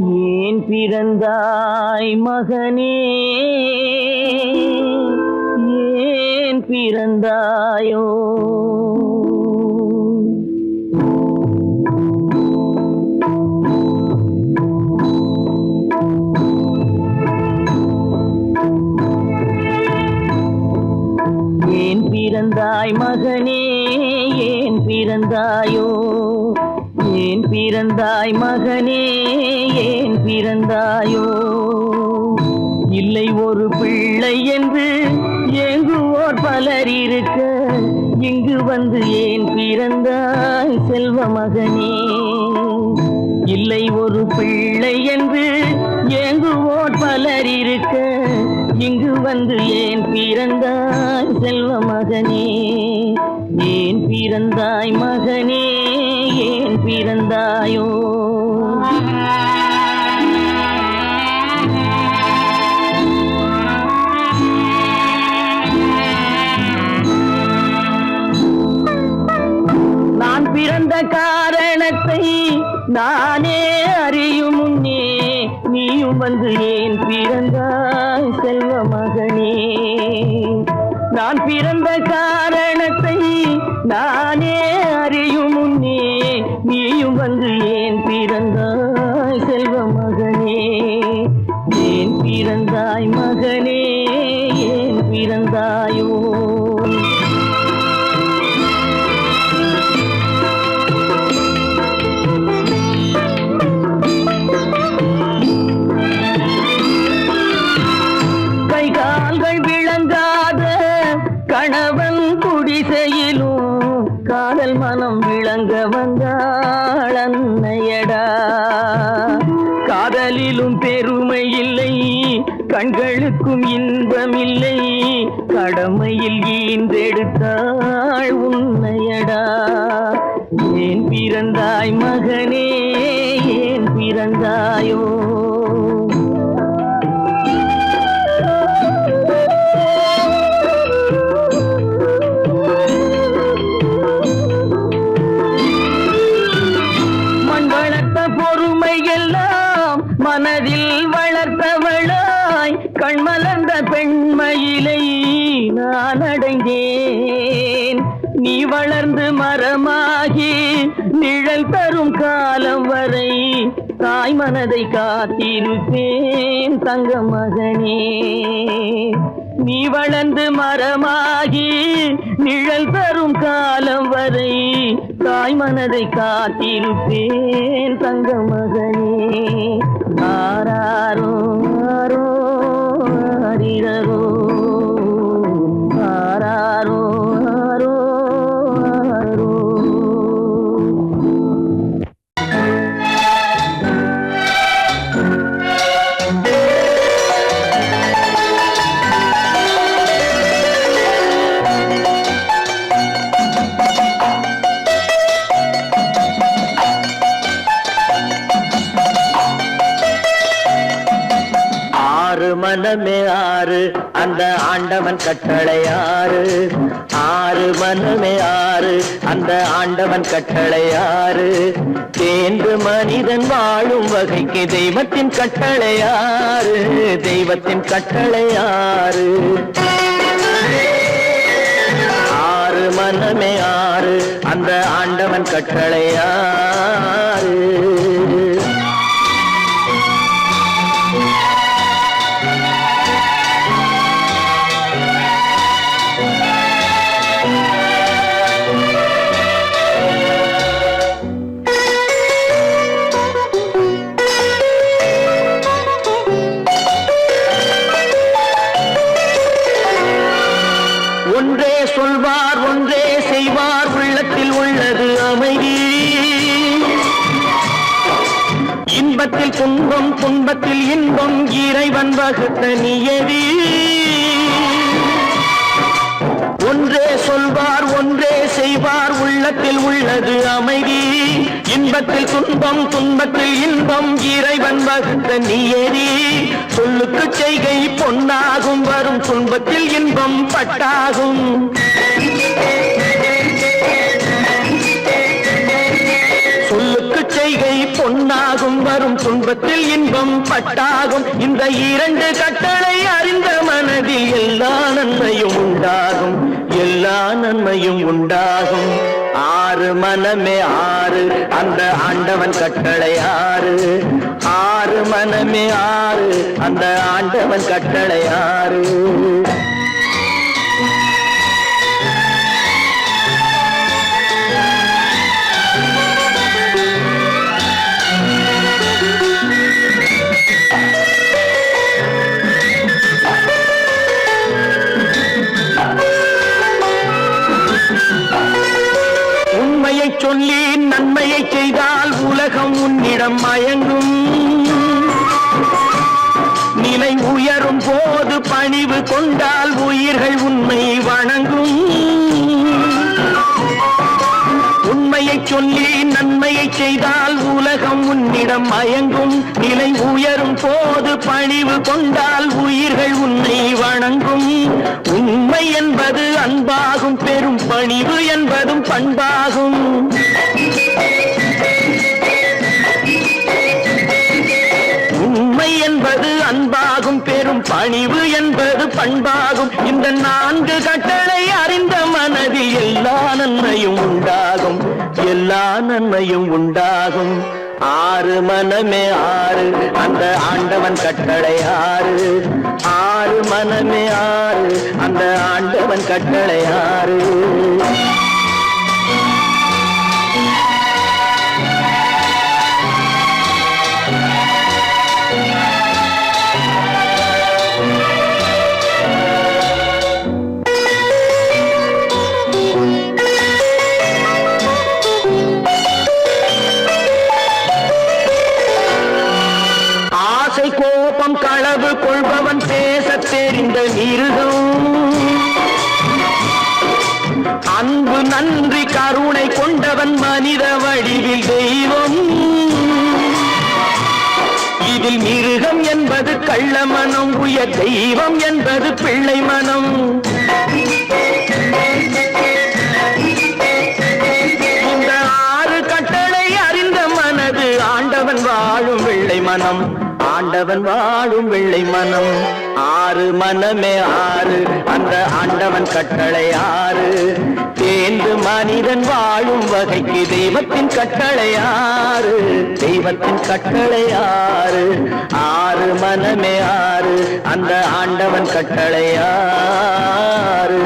ஏன் பிறந்தாய் மகனே, ஏன் பிறந்தாயோ? ஏன் பிறந்தாய் மகனே, ஏன் பிறந்தாயோ? ஏன் பிறந்தாய் மகனே, ஏன் பிறந்தாயோ? இல்லை ஒரு பிள்ளை என்று ஏங்குவோர் பலர் இருக்க, இங்கு வந்து ஏன் பிறந்தாய் செல்வ மகனே? இல்லை ஒரு பிள்ளை என்று ஏங்குவோர் பலர் இருக்க, இங்கு வந்து ஏன் பிறந்தாய் செல்வ மகனே? ஏன் பிறந்தாய் மகனே, ஏன் பிறந்தாயோ? நான் பிறந்த காரணத்தை நானே அறியும் முன்னே, நீயும் வந்து ஏன் பிறந்தாய் செல்வ மகனே? நான் பிறந்த காரணத்தை நானே அறியும் முன்னே, நீயும் வந்து ஏன் பிறந்தாய் செல்வ மகனே? ஏன் பிறந்தாய் மகனே, ஏன் பிறந்தாயோ? கணவன் குடிசையிலும் காதல் மனம் விளங்க வந்தாள் அன்னையடா. காதலிலும் பெருமை இல்லை, கண்களுக்கும் இன்பம் இல்லை, கடமையில் ஈன்றெடுத்தாள் உன்னையடா. ஏன் பிறந்தாய் மகனே, ஏன் பிறந்தாயோ? மனதில் வளர்த்தவளாய் கண்மலர்ந்த பெண்மயிலை நான் அடைந்தேன். நீ வளர்ந்து மரமாகி நிழல் தரும் காலம் வரை தாய் மனதை காத்திருப்பேன் தங்க மகனே. நீ வளர்ந்து மரமாகி நிழல் தரும் காலம் வரை தாய் மனதை காத்திருப்பேன் தங்க மகனே. ஆராரோ ஆரோ ஆரிரரோ, ஆராரோ ஆரோ ஆரோ. மனமே ஆறு, அந்த ஆண்டவன் கட்டளை ஆறு. ஆறு மனமே ஆறு, அந்த ஆண்டவன் கட்டளை ஆறு. தேர்ந்து மனிதன் வாழும் வகைக்கு தெய்வத்தின் கட்டளை ஆறு, தெய்வத்தின் கட்டளை ஆறு. ஆறு மனமே ஆறு, அந்த ஆண்டவன் கட்டளை ஆறு. ஒன்றே சொல்வார், ஒன்றே செய்வார், உள்ளத்தில் உள்ளது அமைதி. இன்பத்தில் துன்பம், துன்பத்தில் இன்பம், இறைவன் வகுத்த நியதி. ஒன்றே சொல்வார், ஒன்றே செய்வார், உள்ளத்தில் உள்ளது அமைதி. இன்பத்தில் துன்பம், துன்பத்தில் இன்பம், இறைவன் வகுத்த நியதி. சொல்லுக்கு செய்கை பொன்னாகும், வரும் துன்பத்தில் இன்பம் பட்டாகும். சொல்லுக்கு பொய்கை பொன்னாகும், வரும் துன்பத்தில் இன்பம் பட்டாகும். இந்த இரண்டு கட்டளை அறிந்த மனதில் எல்லா நன்மையும் உண்டாகும், எல்லா நன்மையும் உண்டாகும். ஆறு மனமே ஆறு, அந்த ஆண்டவன் கட்டளை ஆறு. ஆறு மனமே ஆறு, அந்த ஆண்டவன் கட்டளை ஆறு. உண்மையை சொல்லி நன்மையை செய்தால் உலகம் உன்னிடம் மயங்கும். நிலை உயரும் போது பணிவு கொண்டால் உயிர்கள் உன்னை வணங்கும். உண்மையை சொல்லி நன்மையை செய்தால் உலகம் உன்னிடம் மயங்கும். நிலை உயரும் போது பணிவு கொண்டால் உயிர்கள் உன்னை வணங்கும். உண்மை என்பது அன்பாகும், பெரும் பணிவு என்பதும் பண்பாகும். உண்மை என்பது அன்பாகும், பெரும் பணிவு என்பது பண்பாகும். இந்த நான்கு கட்டளை அறிந்த மனதில் எல்லா நன்மையும் உண்டாகும், எல்லா நன்மையும் உண்டாகும். ஆறு மனமே ஆறு, அந்த ஆண்டவன் கட்டளை ஆறு. ஆறு மனமே ஆறு, அந்த ஆண்டவன் கட்டளை ஆறு. கோபம் களவு கொள்பவன் பேச தெரிந்த மிருகம். அன்பு நன்றி கருணை கொண்டவன் மனித வடிவில் தெய்வம். இதில் மிருகம் என்பது கள்ள மனம், உயர் தெய்வம் என்பது பிள்ளை மனம். இந்த ஆறு கட்டளை அறிந்த மனது ஆண்டவன் வாழும் வெள்ளை மனம், ஆண்டவன் வாழும் வெள்ளை மனம். ஆறு மனமே ஆறு, அந்த ஆண்டவன் கட்டளை ஆறு. தேர்ந்து மனிதன் வாழும் வகைக்கு தெய்வத்தின் கட்டளை ஆறு, தெய்வத்தின் கட்டளை ஆறு. ஆறு மனமே ஆறு, அந்த ஆண்டவன் கட்டளை ஆறு.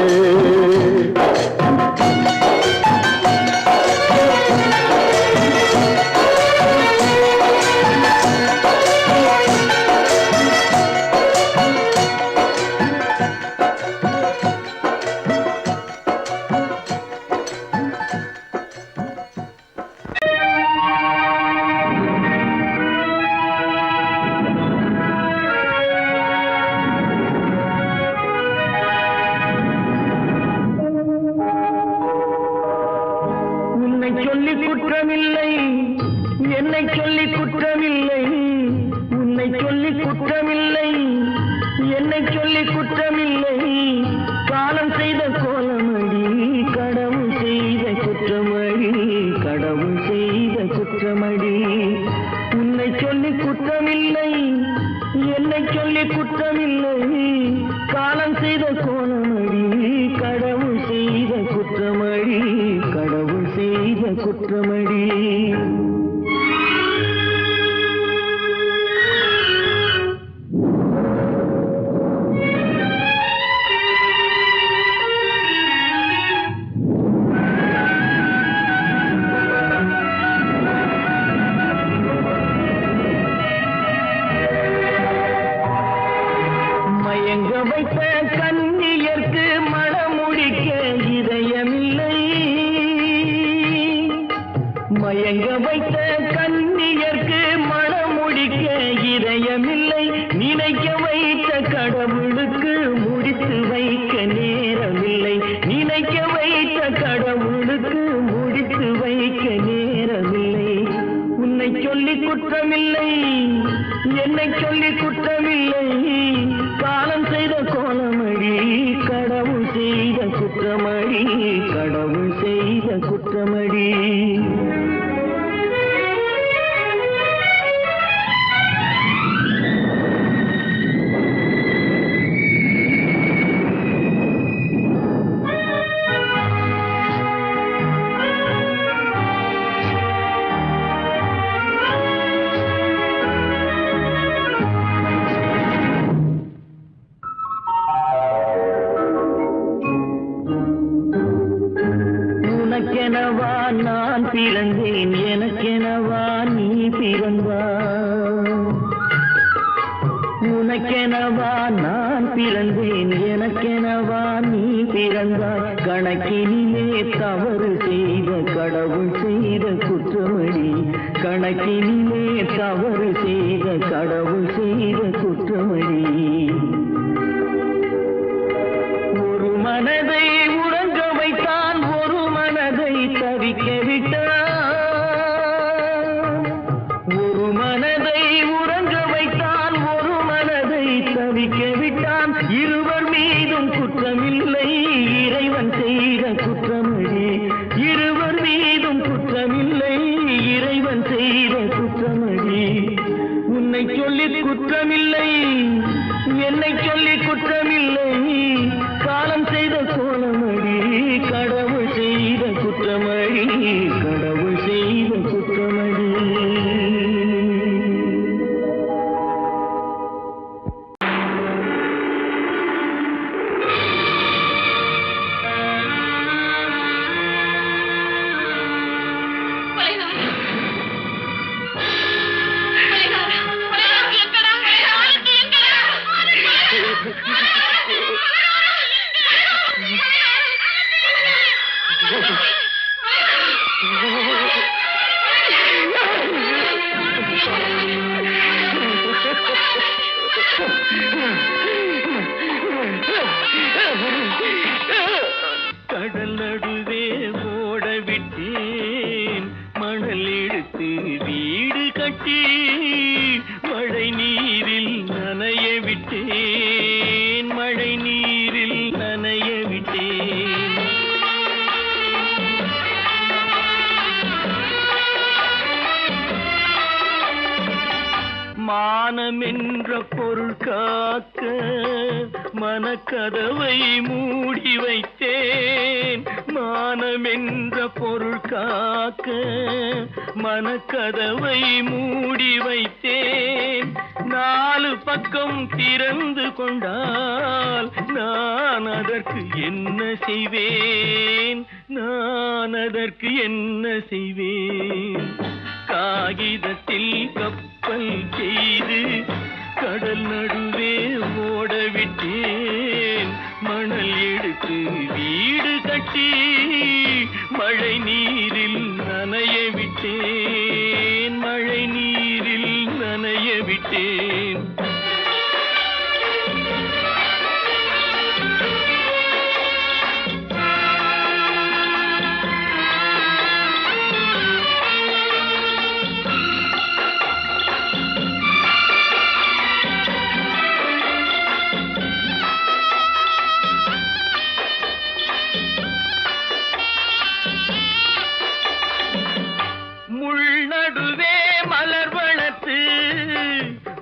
சொல்லி குற்றமில்லை, என்னை சொல்லி குற்றமில்லை. உன்னை சொல்லி குற்றமில்லை, என்னை சொல்லி குற்றமில்லை. காலம் செய்த கோலமடி, கடவுள் செய்த குற்றமடி, கடவுள் செய்த குற்றமடி. உன்னை சொல்லி குற்றமில்லை, என்னை சொல்லி குற்றமில்லை. காலம் செய்த கோலமடி, கடவுள் செய்த குற்றமடி, கடவுள் செய்த குற்றமடி. மயங்க வைத்த கண்ணியர்க்கு மனமுடிக்க இதயமில்லை. மயங்க வைத்த கண்ணியர்க்கு மனமுடிக்க இதயமில்லை. நினைக்க வைத்த கடவுளுக்கு முடித்து வைக்க நேரமில்லை. நினைக்க வைத்த கடவுளுக்கு முடித்து வைக்க நேரமில்லை. உன்னை சொல்லி குற்றமில்லை, என்னை சொல்லி குற்றமில்லை. காலம் செய்த கோலமடி, கடவுள் செய்த குற்றமடி, கடவுள் செய்த குற்றமடி. உனக்கெனவா நான் பிறந்தேன், எனக்கெனவா நீ பிறந்தாய். கணக்கினிலே தவறு செய்த கடவுள் செய்த குற்றமடி, கணக்கினிலே தவறு செய்த கடவுள் செய்த குற்றமடி. ஒரு மனதை உறங்க வைத்தான், ஒரு மனதை தவிக்க விட்டான். ஒரு மனதை உறங்க வைத்தான், ஒரு மனதை தவிக்க விட்டான். இருவர் மீதும் குற்றமில்லை, இறைவன் செய்த குற்றமடி. இருவர் மீதும் குற்றமில்லை, இறைவன் செய்த குற்றமடி. உன்னை சொல்லி குற்றமில்லை, என்னை சொல்லி குற்றமில்லை, காலம் செய்த கோலமடி. கடவுள் செய்த குற்றமடி, கடவுள் செய்த குற்றமடி. கடல் நடுவே ஓட விட்டேன், மணல் எடுத்து வீடு கட்டி மழை நீரில் நனைய விட்டேன், மழை நீரில் நனைய விட்டேன். மானம் என்ற பொருள் காக்க மனக்கதவை மூடி வைத்தேன். மானம் என்ற பொருள் காக்க மனக்கதவை மூடி வைத்தேன். நாலு பக்கம் திறந்து கொண்டால் நான் அதற்கு என்ன செய்வேன், நான் அதற்கு என்ன செய்வேன். காகிதத்தில் கப்பல் செய்து கடல் நடுவே ஓட விட்டேன், மணல் எடுத்து வீடு கட்டி மழை நீரில் நனைய விட்டேன், மழை நீரில் நனைய விட்டேன்.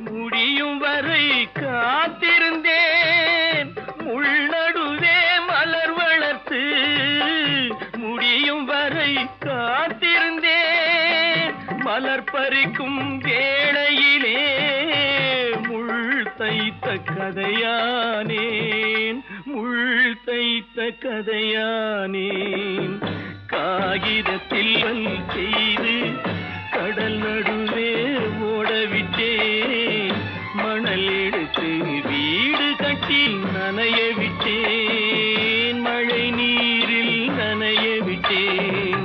முடியும் வரை காத்திருந்தேன், முள்நடுவே மலர் வளர்த்து முடியும் வரை காத்திருந்தேன். மலர் பறிக்கும் வேளையிலே முள் தைத்த கதையானேன், முள் தைத்த கதையானேன். காகிதத்தில் செய்து கடல் நடுவே ஓடவிட்டேன், மணல் எடுத்து வீடு கட்டி நனைய விட்டேன், மழை நீரில் நனைய விட்டேன்.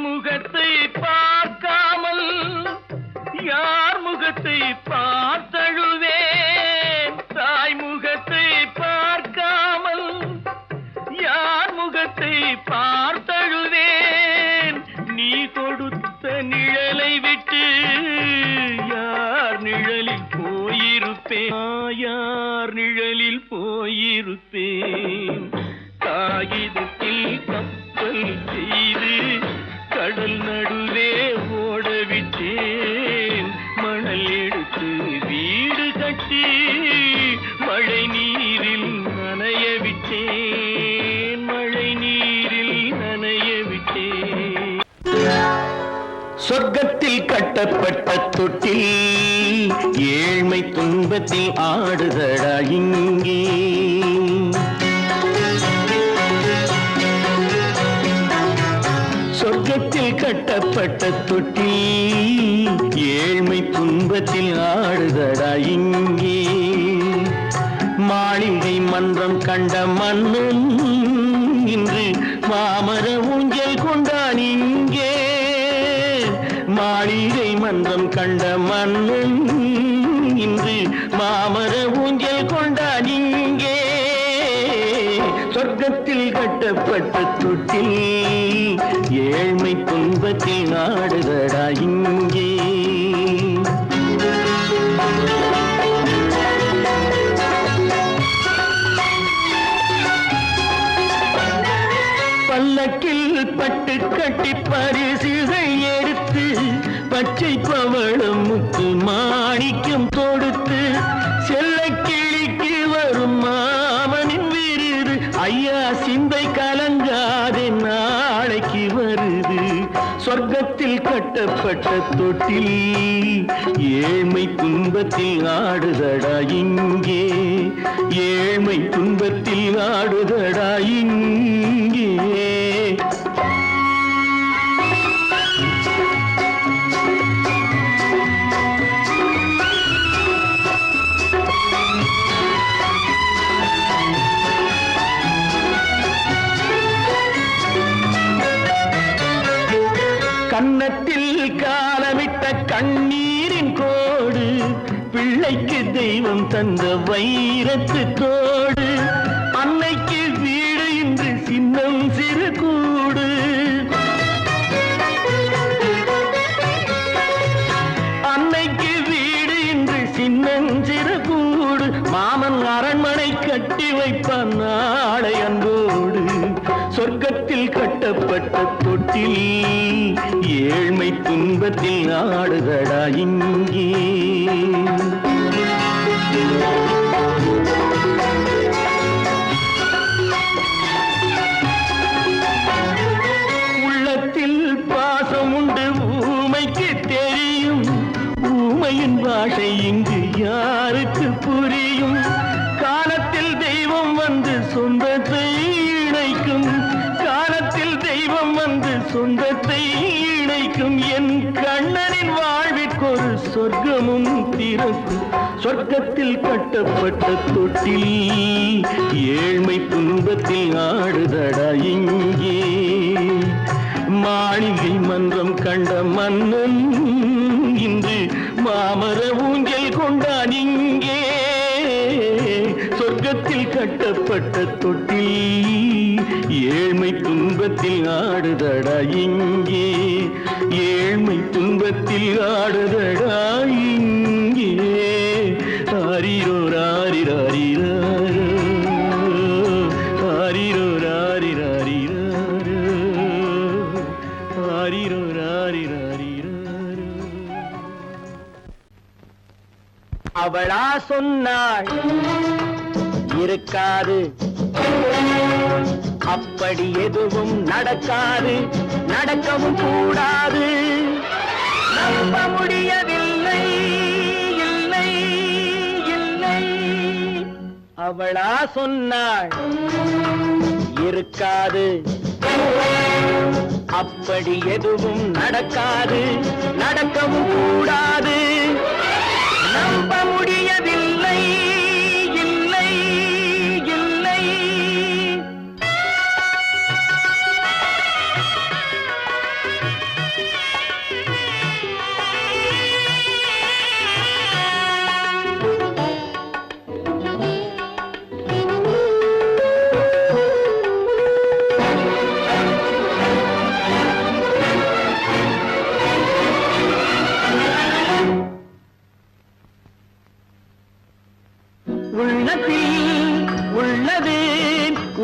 முகத்தை பார்க்காமல் யார் முகத்தை பார்த்தழுவேன், தாய் முகத்தை பார்க்காமல் யார் முகத்தை பார்த்தழுவேன். நீ கொடுத்த நிழலை விட்டு யார் நிழலில் போயிருப்பேன், யார் நிழலில் போயிருப்பேன். காகிதத்தில் கப்பல் செய்து கடல் நடுவே ஓடவிட்டேன், மணல் எடுத்து வீடு கட்டி மழை நீரில் நனைய விட்டேன், மழை நீரில் நனைய விட்டேன். சொர்க்கத்தில் கட்டப்பட்ட தொட்டில் ஏழ்மை துன்பத்தில் ஆடுதடா இங்கே. சொர்க்கத்தில் கட்டப்பட்ட தொட்டில் ஏழ்மை துன்பத்தில் ஆடுதடா இங்கே. மாளிகை மன்றம் கண்ட மன்னன் இன்று மாமர ஊஞ்சல் கொண்டான் இங்கே. மாளிகை மன்றம் கண்ட மன்னன் இன்று மாமர ஊஞ்சல் கொண்டான் இங்கே. சொர்க்கத்தில் கட்டப்பட்ட தொட்டில் ஏழ்மை துன்பத்தில் ஆடுதடா இங்கே. பல்லக்கில் பட்டு கட்டி பரிசுகள் எடுத்து பச்சை பவளம் முத்து மாணிக்கம் தொடுத்து செல்ல கிளிக்கு வரும் மாமனின் விருது. ஐயா சிந்தை கலங்காதே நாளைக்கு வருது. சொர்க்கத்தில் கட்டப்பட்ட தொட்டில் ஏழ்மை துன்பத்தில் ஆடுதடா இங்கே. ஏழ்மை துன்பத்தில் ஆடுதடா இங்கே. கன்னத்தில் காலமிட்ட கண்ணீரின் கோடு பிள்ளைக்கு தெய்வம் தந்த வைரத்து தோடு. அன்னைக்கு வீடு இன்று சின்னம் சிறு கூடு. அன்னைக்கு வீடு இன்று சின்னம் சிறு கூடு. மாமன் அரண்மனை கட்டி வைப்பான் நாளை அன்போடு. சொர்க்கத்தில் கட்டப்பட்ட தொட்டில் ஏழ்மை துன்பத்தில் ஆடுதடா இங்கே. உள்ளத்தில் பாசம் உண்டு ஊமைக்கு தெரியும். ஊமையின் பாஷை இங்கு யாருக்கு புரியும்? காலத்தில் தெய்வம் வந்து சொந்தத்தை இணைக்கும். காலத்தில் தெய்வம் வந்து சொந்தத்தை இணைக்கும். என் கண்ணனின் வாழ்விற்கொரு சொர்க்கமும் திறக்கும். சொர்க்கத்தில் கட்டப்பட்ட தொட்டில் ஏழ்மை துன்பத்தில் ஆடுதடா இங்கே. மாளிகை மன்றம் கண்ட மன்னன் இன்று மாமர ஊஞ்சல் கொண்டான் இங்கே. சொர்க்கத்தில் கட்டப்பட்ட தொட்டில் ஏழ்மை துன்பத்தில் ஆடுதடா இங்கே. ஏழ்மை துன்பத்தில் ஆடுதடா இங்கே. ஆரிரோ ராரிராரிரோ ஆரிரோ ராரிராரிரோ ஆரிரோ ராரிராரிரோ. அவளா சொன்னாள் இருக்காது, அப்படி எதுவும் நடக்காது, நடக்கவும் கூடாது. நம்ப முடியவில்லை, இல்லை இல்லை. அவளா சொன்னாள் இருக்காது, அப்படி எதுவும் நடக்காது, நடக்கவும் கூடாது. நம்ப முடியவில்லை, இல்லை இல்லை.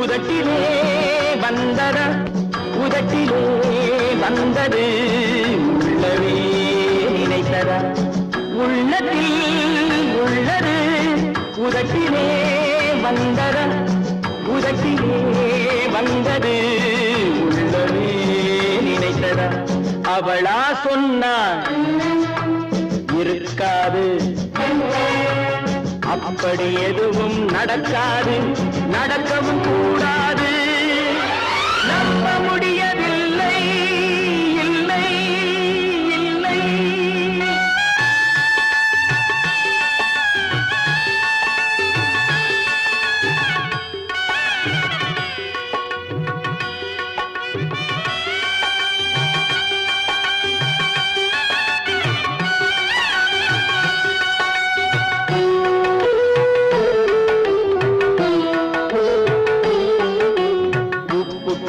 உதட்டிலே வந்தத, உதட்டிலே வந்தது உள்ளவே நினைத்தத. உள்ளத்தில் உள்ளது உதட்டிலே வந்தத, உதட்டிலே வந்தது உள்ளவே நினைத்தத. அவளா சொன்னாள் இருக்காது, அப்படி எதுவும் நடக்காது, நடக்கவும் கூடாது. நம்ப முடியவில்லை, இல்லை இல்லை.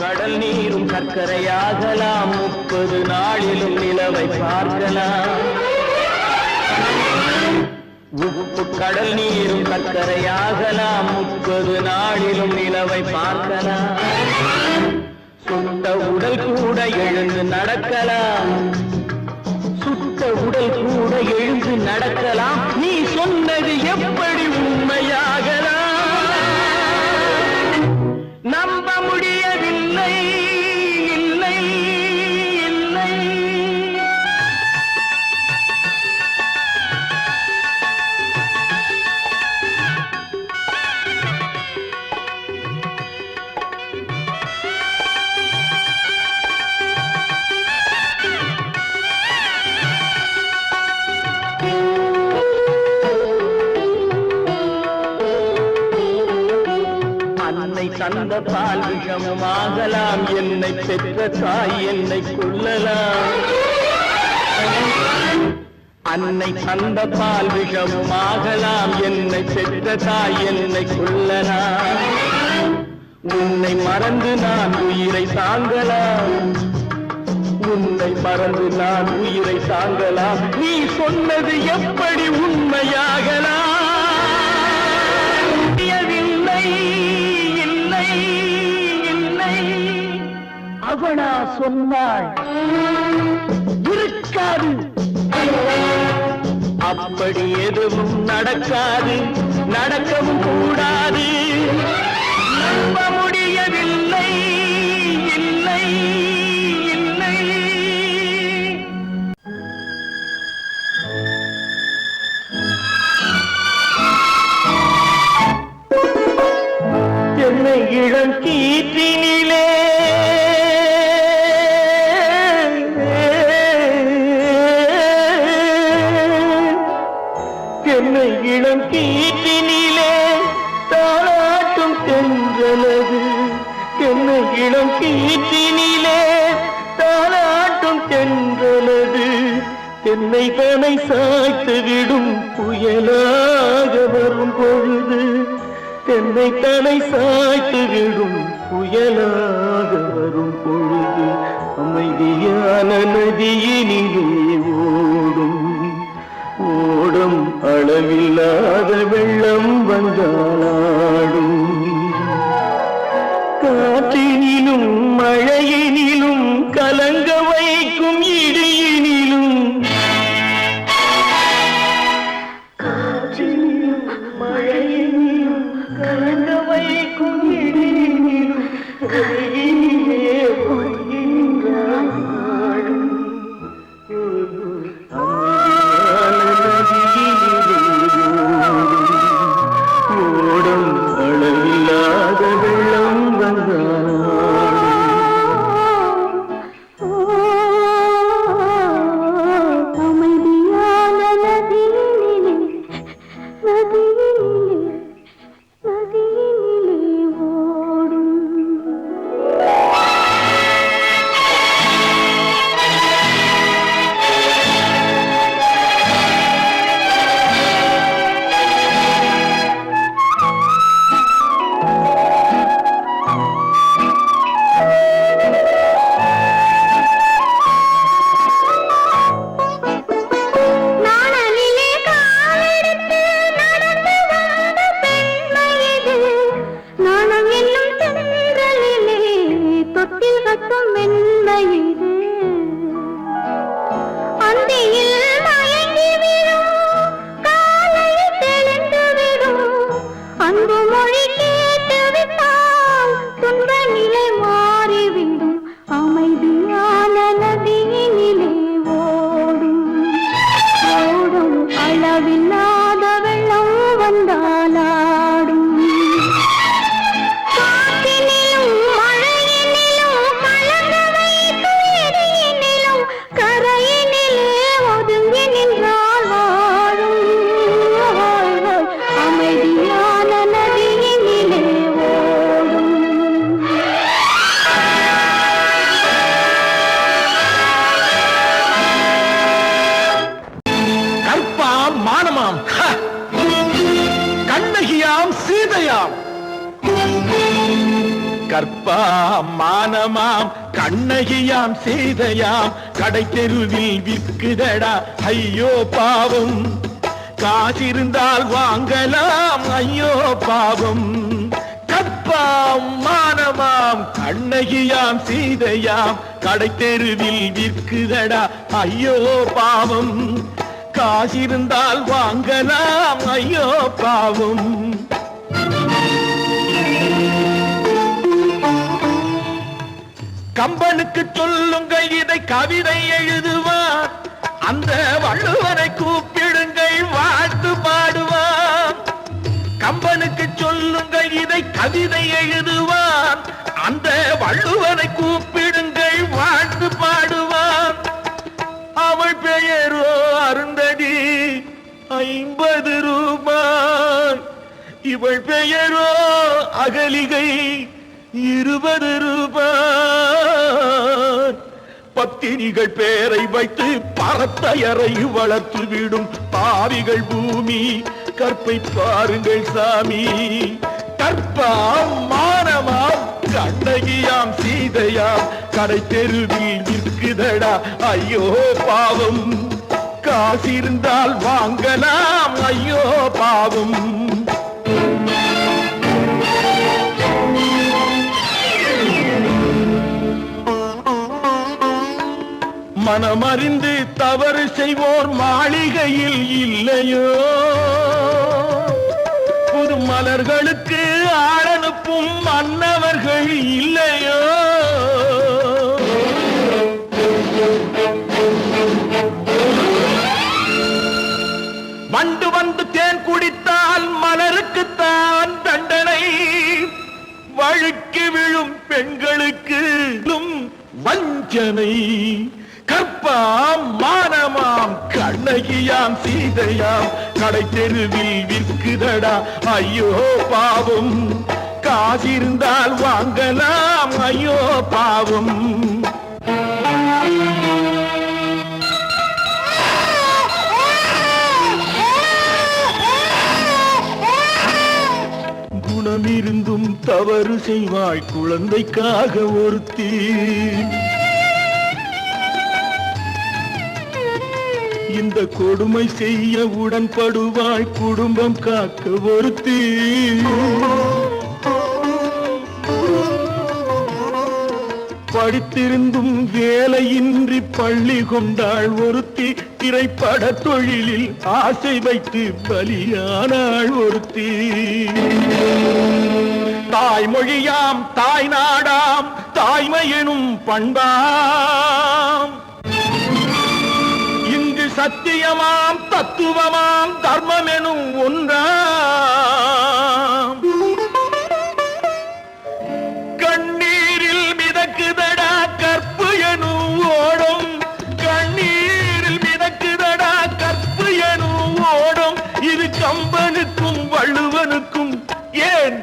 கடல் நீரும் சர்க்கரையாகலாம், 30 நாளிலும் நிலவை பார்க்கலாம். உப்பு கடல் நீரும் சர்க்கரையாகலாம், 30 நாளிலும் நிலவை பார்க்கலாம். சுட்ட உடல் கூட எழுந்து நடக்கலாம், சுட்ட உடல் கூட எழுந்து நடக்கலாம். நீ சொன்னது எப்படி உண்மையாகலாம்? நம்ப முடியவில்லை, இல்லை இல்லை. அன்னை தந்த பால் விஷமாகலாம், என்னை பெற்ற தாய் என்னை கொல்லலாம். அன்னை தந்த பால் விஷமாகலாம், என்னை பெற்ற தாய் என்னை கொல்லலாம். உன்னை மறந்து நான் உயிரை தாங்கலாம், உன்னை மறந்து நான் உயிரை தாங்கலாம். நீ சொன்னது எப்படி உண்மையாகலாம்? அவனா சொன்னாள் இருக்காது, அப்படி எதுவும் நடக்காது, நடக்கவும் கூடாது. நம்ப முடியவில்லை, இல்லை இல்லை. என்னை இளம் கீற்றினிலே என்னை இளம் கீற்றினிலே தாளாட்டும் தென்றலது, என்னை இளம் கீற்றினிலே தாளாட்டும் தென்றலது. என்னை தனை சாய்த்து விடும் புயலாக வரும் பொழுது, என்னை தனை சாய்த்து விடும் புயலாக வரும் பொழுது. அமைதியான நதியினிலே ஓடும் ஓடும் அளவில்லாத வெள்ளம் வந்தாடும். காற்றினிலும் மழையினிலும் கலங்க வைக்கும் இடியினிலும், காற்றினிலும் மழையினிலும் கலங்க வைக்கும் இடியினிலும் கையினிலே போகின்றான் நாடும். ஓடும் அளவில்லாத வெள்ளம் வந்தாடும். அமைதியான நதியினிலே நதியினிலே நதியினிலே ஓடும். அமைதியான நதியினிலே கற்பாம் மானமாம் கண்ணகியாம் சீதையாம் கடை தெருவில் விற்குதடா ஐயோ பாவம் காசிருந்தால் வாங்கலாம் ஐயோ பாவம் கற்பாம் மானமாம் கண்ணகியாம் சீதையாம் கடை தெருவில் விற்குதடா ஐயோ பாவம் காசிருந்தால் வாங்கலாம் ஐயோ பாவம் கம்பனுக்கு சொல்லுங்கள் இதை கவிதை எழுதுவார் அந்த வள்ளுவரை கூப்பிடுங்கள் வாழ்த்து பாடுவார் கம்பனுக்கு சொல்லுங்கள் இதை கவிதை எழுதுவார் அந்த வள்ளுவரை கூப்பிடுங்கள் வாழ்த்து பாடுவார் அவள் பெயரோ அருந்ததி 50 ரூபாய் இவள் பெயரோ அகலிகை 20 ரூபாய் பத்தினிகள் பேரை வைத்து பரத்தையரை வளர்த்து விடும் பாவிகள் பூமி கற்பை பாருங்கள் சாமி கற்பாம் மானமாம் கண்ணகியாம் சீதையாம் கடை தெருவில் விற்குதடா ஐயோ பாவம் காசிருந்தால் வாங்கலாம் ஐயோ பாவம் மனமறிந்து தவறு செய்வோர் மாளிகையில் இல்லையோ புது மலர்களுக்கு ஆளனுப்பும் மன்னவர்கள் இல்லையோ வண்டு வந்து தேன் குடித்தால் மலருக்குத்தான் தண்டனை வழுக்கி விழும் பெண்களுக்கு வஞ்சனை கற்பாம் மானமாம் கண்ணகியாம் சீதையாம் கடை தெருவில் விற்குதடா ஐயோ பாவம் காசிருந்தால் வாங்கலாம் ஐயோ பாவம் குணமிருந்தும் தவறு செய்வாய் குழந்தைக்காக ஒருத்தி இந்த கொடுமை செய்ய உடன்படுவாய் குடும்பம் காக்க ஒருத்தி படித்திருந்தும் வேலையின்றி பள்ளி கொண்டாள் ஒருத்தி திரைப்பட தொழிலில் ஆசை வைத்து பலியானாள் ஒருத்தி தாய்மொழியாம் தாய் நாடாம் தாய்மையெனும் பண்பாம் சத்தியமாம் தத்துவமாம் தர்மம் எனும் ஒன்றாம் கண்ணீரில் மிதக்குதடா கற்பு எனும் ஓடும் கண்ணீரில் மிதக்குதடா கற்பு எனும் ஓடும் இது கம்பனுக்கும் வள்ளுவனுக்கும் ஏன்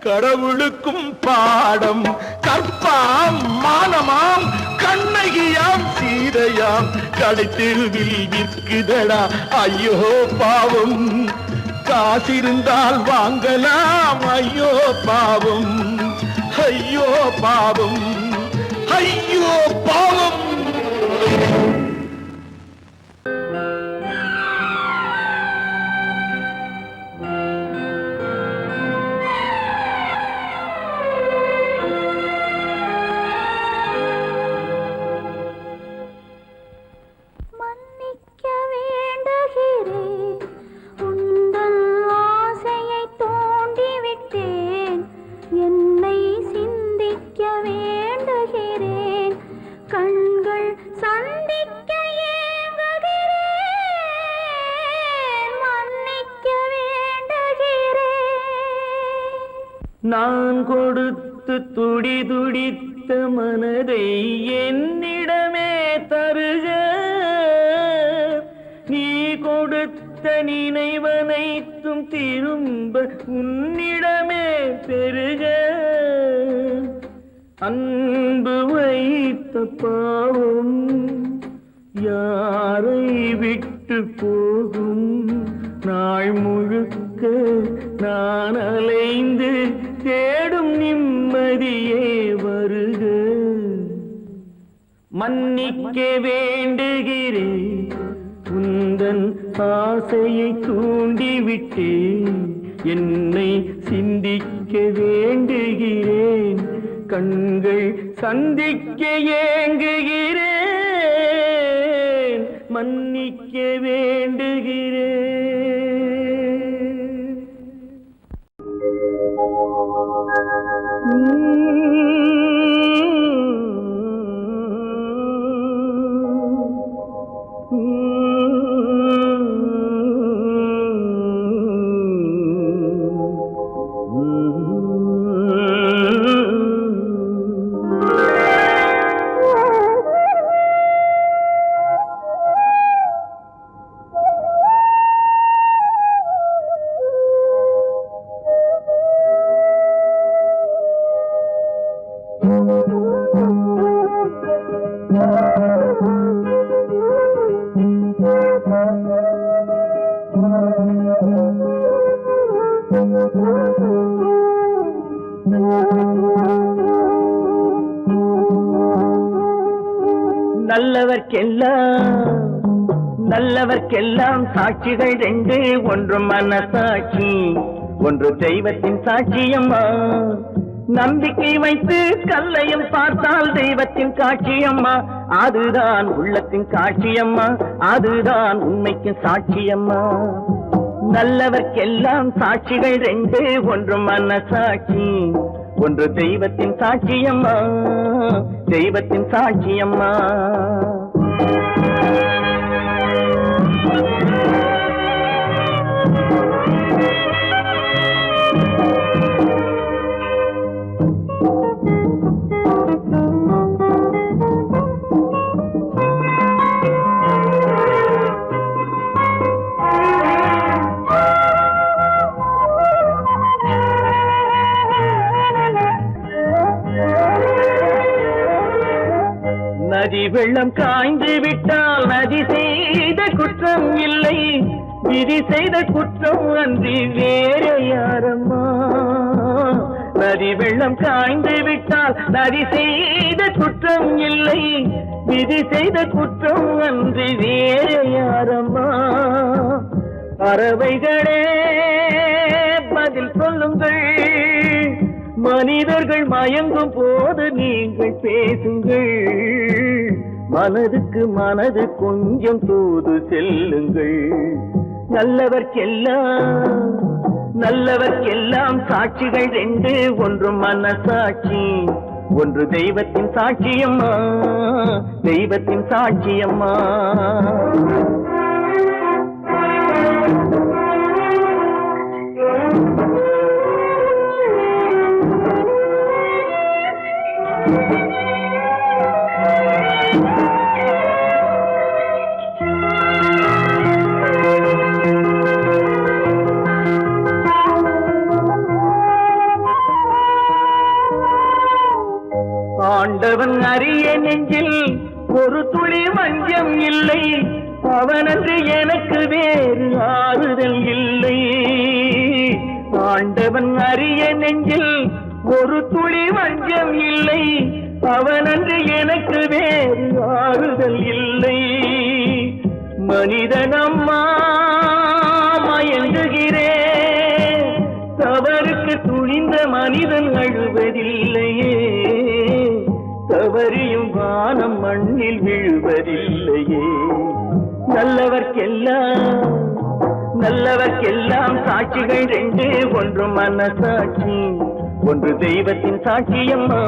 கடவுளுக்கும் பாடம் கற்பாம் மானமாம் கண்ணகியாம் சீதையாம் கடை தெருவில் விற்குதடா ஐயோ பாவம் காசிருந்தால் வாங்கலாம் ஐயோ பாவம் ஐயோ பாவம் ஐயோ பாவம் நான் கொடுத்து துடி துடித்த மனதை என்னிடமே தருக நீ கொடுத்த நினைவனைத்தும் திரும்ப உன்னிடமே பெருக அன்பு வைத்த பாவம் யாரை விட்டு போகும் நாள் முழுக்க நான் அலைந்து தேடும் நிம்மதி கணபதியே வருக, மன்னிக்க வேண்டுகிறேன், உந்தன் ஆசையை தூண்டிவிட்டேன், என்னை சிந்திக்க வேண்டுகிறேன், கண்கள் சந்திக்க ஏங்குகிறேன், மன்னிக்க வேண்டுகிறேன். நல்லவர்க்கெல்லாம் சாட்சிகள் ரெண்டு, ஒன்று மனசாட்சி, ஒன்று தெய்வத்தின் சாட்சியம்மா. நம்பிக்கை வைத்து கல்லையும் பார்த்தால் தெய்வத்தின் காட்சியம்மா, அதுதான் உள்ளத்தின் காட்சியம்மா, அதுதான் உண்மைக்கு சாட்சியம்மா. நல்லவர்க்கெல்லாம் சாட்சிகள் ரெண்டு, ஒன்று மனசாட்சி, ஒன்று தெய்வத்தின் சாட்சியம்மா, தெய்வத்தின் சாட்சியம்மா. நதி வெள்ளம் காய்ந்து விட்டால் நதி செய்த குற்றம் இல்லை, விதி செய்த குற்றம் அன்றி வேற யாரம்மா. நதி வெள்ளம் காய்ந்து விட்டால் நதி செய்த குற்றம் இல்லை, விதி செய்த குற்றம் அன்றி வேற யாரம்மா. பறவைகளே பதில் சொல்லுங்கள், மனிதர்கள் மயங்கும் போது நீங்கள் பேசுங்கள், மனதுக்கு மனது கொஞ்சம் தூது செல்லுங்கள். நல்லவர்க்கெல்லாம் சாட்சிகள் ரெண்டு, ஒன்று மனசாட்சி, ஒன்று தெய்வத்தின் சாட்சியம்மா, தெய்வத்தின் சாட்சியம்மா. ஆண்டவன் அறிய நெஞ்சில் ஒரு துளி வஞ்சம் இல்லை, அவனன்று எனக்கு வேறு ஆறுதல் இல்லை. ஆண்டவன் அறிய நெஞ்சில் ஒரு துளி வஞ்சம் இல்லை, அவனன்று எனக்கு வேறு ஆறுதல் இல்லை. மனிதனம்மா மயங்குகிறேன், தவறுக்கு துணிந்த மனிதன் அழுவதில்லையே, தவறியும் வானம் மண்ணில் விழுவதில்லையே. நல்லவர்க்கெல்லாம் சாட்சிகள் ரெண்டு, ஒன்று மனசாட்சி, ஒன்று தெய்வத்தின் சாட்சியம்மா.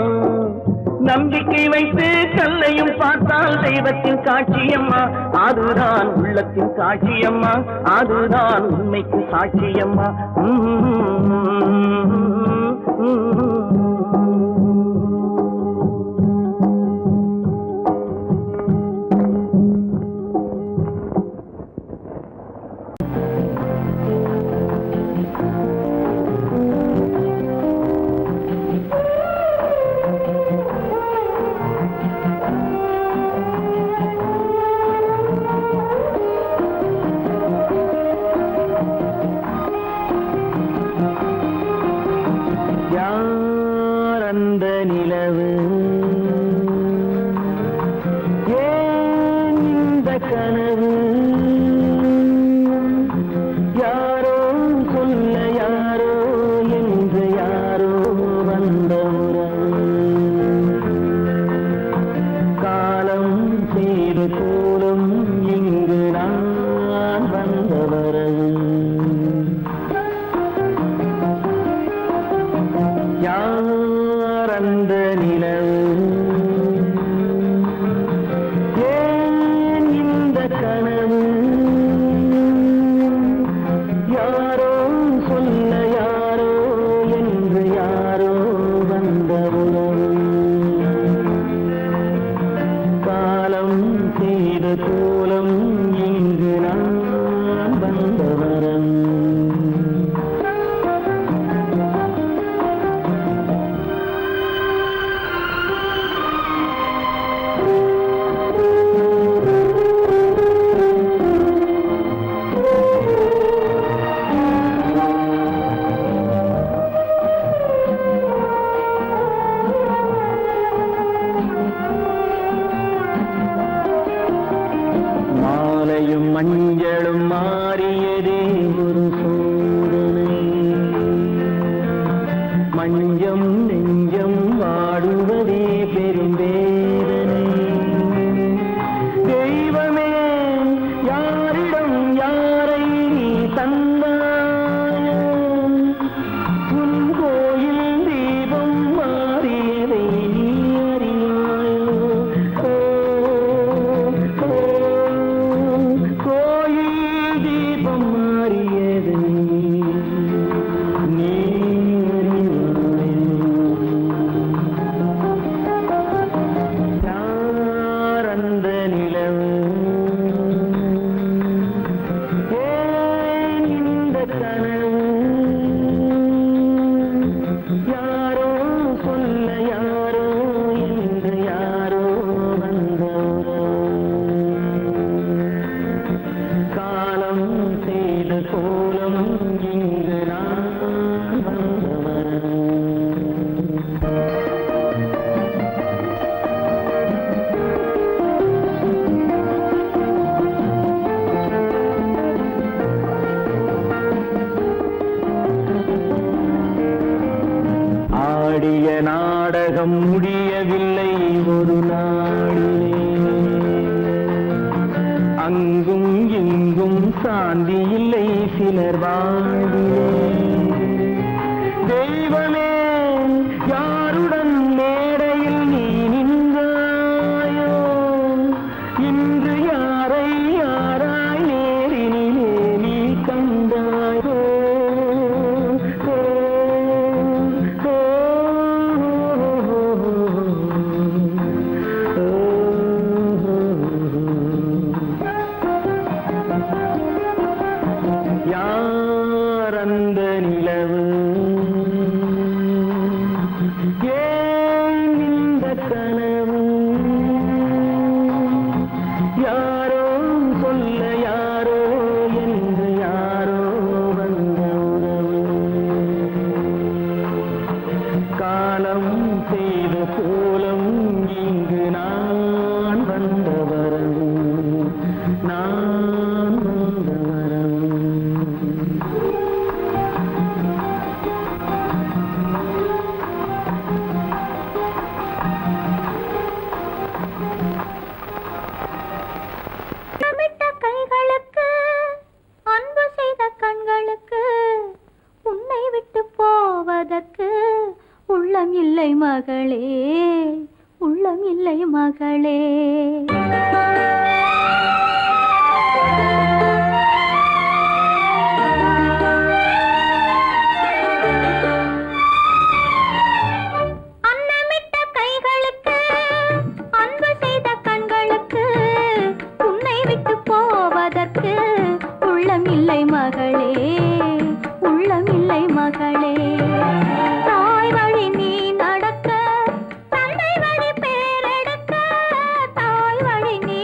நம்பிக்கை வைத்து கல்லையும் பார்த்தால் தெய்வத்தின் காட்சியம்மா, அதுதான் உள்ளத்தின் காட்சியம்மா, அதுதான் உண்மைக்கு சாட்சியம்மா. அந்த ஏன் இந்த கனவு யாரோ சொல்ல யாரோ என்று யாரோ வந்த உறவு காலம் செய்து கூடும் இங்கு நான் வந்த வரவு யார் அந்த நிலவு ஏன் இந்த கனவு யாரோ சொல்ல யாரோ என்று யாரோ வந்த உறவு காலம் செய்த கோலம் இங்கு நான் வந்த வரம் மாலையும் மஞ்சளும் மாறியதே ஒரு சோதனை மஞ்சம் நெஞ்சம் வாடுவதே பெரும் வேதனை தெய்வமே யாரிடம் யாரை நீ தந்தாயோ உன் கோயில் தீபம் மாறியதை நீ அறியாயோ கோயில் தீபம் மாறியது நீ யார் அந்த நிலவு ஏன் இந்த கனவு யாரோ சொல்ல யாரோ என்று யாரோ வந்த காலம் செய்த கோலம் இங்கு நான் வந்தவர் ஆடிய நாடகம் முடியவில்லை ஒரு நாளிலே அங்கும் இங்கும் சாந்தி இல்லை சிலர் வாழ்விலே தெய்வமே யாருடன் மேடையில் நீ நின்றாயோ இன்று யாரை யாராய் நேரினிலே நீ கண்டாயோ யார் அந்த நிலவு ஏன் இந்த கனவு யாரோ சொல்ல யாரோ என்று யாரோ வந்த உறவு காலம் செய்த கோலம் இங்கு நான் வந்த வரவு நான் வந்த வரவு தமிட்ட கைகளுக்கு அன்பு செய்த கண்களுக்கு உன்னை விட்டு போவதற்கு உள்ளம் இல்லை மகளே உள்ளம் இல்லை மகளே அன்னமிட்ட கைகளுக்கு அன்பு செய்த கண்களுக்கு உன்னை விட்டு போவதற்கு உள்ளம் இல்லை மகளே உள்ளம் இல்லை மகளே தாய் வழி நீ நடக்க தந்தை வழி பேரெடுக்க தாய் வழி நீ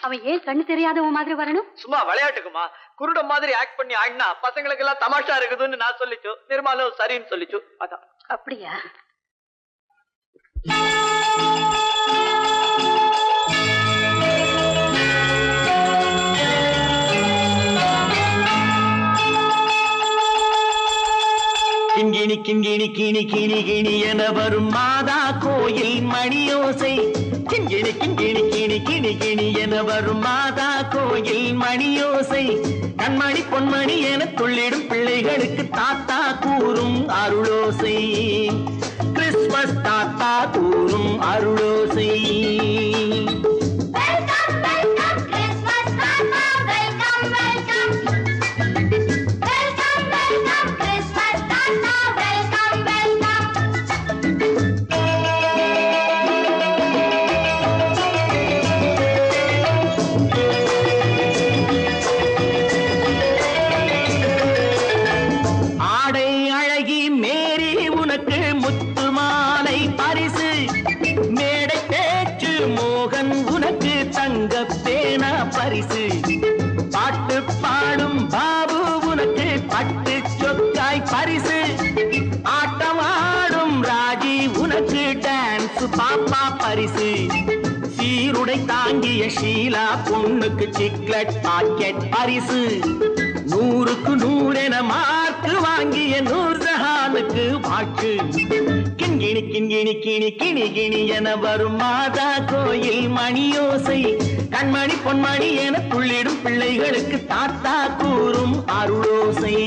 அவன் ஏன் கண்ணு தெரியாதவன் மாதிரி வரணும்? சும்மா விளையாட்டுக்குமா, குருட மாதிரி ஆக்ட் பண்ணி ஆடினா பசங்களுக்கு எல்லாம் தமாஷா இருக்குதுன்னு நான் சொல்லிச்சு. நிர்மலும் சரின்னு சொல்லிச்சு. அதான். அப்படியா? கிண்கிணி கிண்கிணி கிணி கிணி கிணி என வரும் மாதா கோயில் மணியோசை. கிண்கிணி கிண்கிணி கிணி கிணி கிணி என வரும் மாதா கோயில் மணியோசை. கண்மணி பொன்மணி என துள்ளிடும் பிள்ளைகளுக்கு தாத்தா கூறும் அருளோசை. கிறிஸ்துமஸ் தாத்தா கூறும் அருளோசை. பாட்டு பாடும் பாபு உனக்கு பட்டு சொக்காய் பரிசு. ஆட்டமாடும் ராஜி உனக்கு டான்ஸ் பாப்பா பரிசு. சீருடை தாங்கிய ஷீலா பொண்ணுக்கு சிக்லெட் பாக்கெட் பரிசு. 100க்கு 100 என மார்க்கு வாங்கிய நூர்ஜஹானுக்கு வாக்கு. கிண்கிணி கிண்கிணி கிணி கிணி கிணி என வரும் மாதா கோயில் மணியோசை. கண்மணி பொன்மணி என துள்ளிடும் பிள்ளைகளுக்கு தாத்தா கூறும் அருளோசை.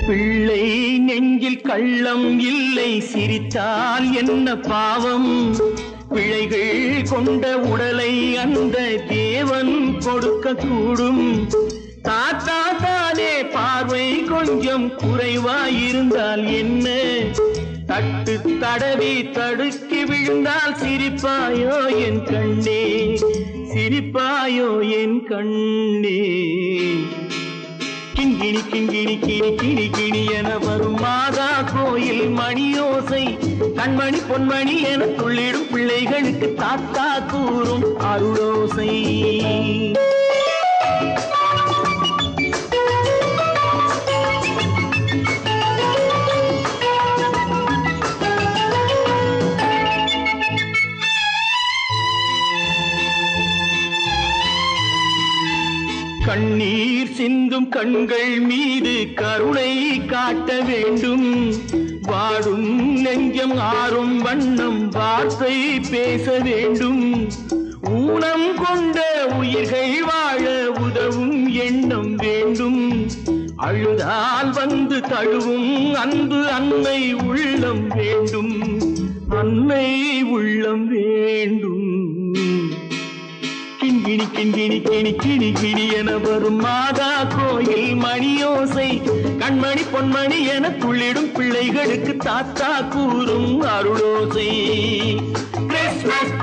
பிள்ளை நெஞ்சில் கள்ளம் இல்லை, சிரித்தால் என்ன பாவம். பிழைகள் கொண்ட உடலை அந்த தேவன் கொடுக்க கூடும். தாத்தா தானே பார்வை கொஞ்சம் குறைவாயிருந்தால் என்ன? தட்டு தடவி தடுக்கி விழுந்தால் சிரிப்பாயோ என் கண்ணே, சிரிப்பாயோ என் கண்ணே. கிண்கிணி கிண்கிணி கிணி கிணி கிணி என வரும் மாதா கோயில் மணியோசை. கண்மணி பொன்மணி என துள்ளிடும் பிள்ளைகளுக்கு தாத்தா கூறும் அருளோசை. கண்ணீர் சிந்தும் கண்கள் மீது கருணை காட்ட வேண்டும். வாடும் நெஞ்சம் ஆறும் வண்ணம் வார்த்தை பேச வேண்டும். ஊனம் கொண்ட உயிர்கள் வாழ உதவும் எண்ணம் வேண்டும். அழுதால் வந்து தழுவும் அன்பு அன்னை உள்ளம் வேண்டும், அன்னை உள்ளம் வேண்டும். கிண்கிணி கிண்கிணி கிணி கிணி கிணி என வரும் மாதா கோயில் மணியோசை. கண்மணி பொன்மணி என துள்ளிடும் பிள்ளைகளுக்கு தாத்தா கூறும் அருளோசை. கிறிஸ்துமஸ்